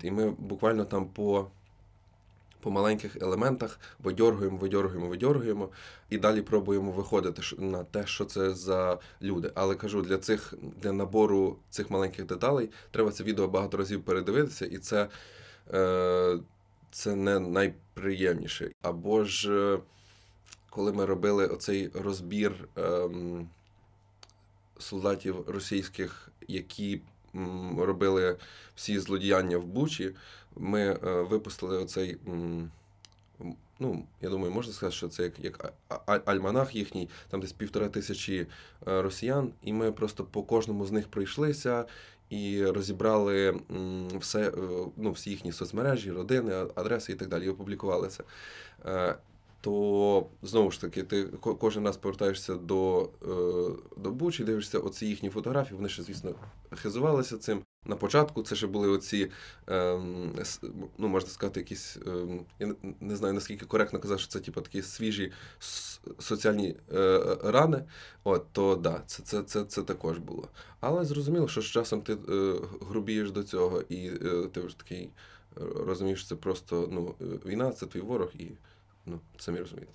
І ми буквально там по маленьких елементах видьоргуємо, і далі пробуємо виходити на те, що це за люди. Але кажу, для набору цих маленьких деталей треба це відео багато разів передивитися, і це не найприємніше. Або ж, коли ми робили оцей розбір солдатів російських, які робили всі злодіяння в Бучі, ми випустили оцей, я думаю, можна сказати, що це як альманах їхній, там десь 1500 росіян, і ми просто по кожному з них пройшлися і розібрали всі їхні соцмережі, родини, адреси і так далі, і опублікували це. То, знову ж таки, ти кожен раз повертаєшся до Бучі, дивишся оці їхні фотографії, вони ще, звісно, хизувалися цим. На початку це ще були оці, можна сказати, якісь, я не знаю, наскільки коректно казати, що це такі свіжі соціальні рани, то да, це також було. Але зрозуміло, що з часом ти грубієш до цього, і ти вже такий розумієш, що це просто війна, це твій ворог, і самі розумієте.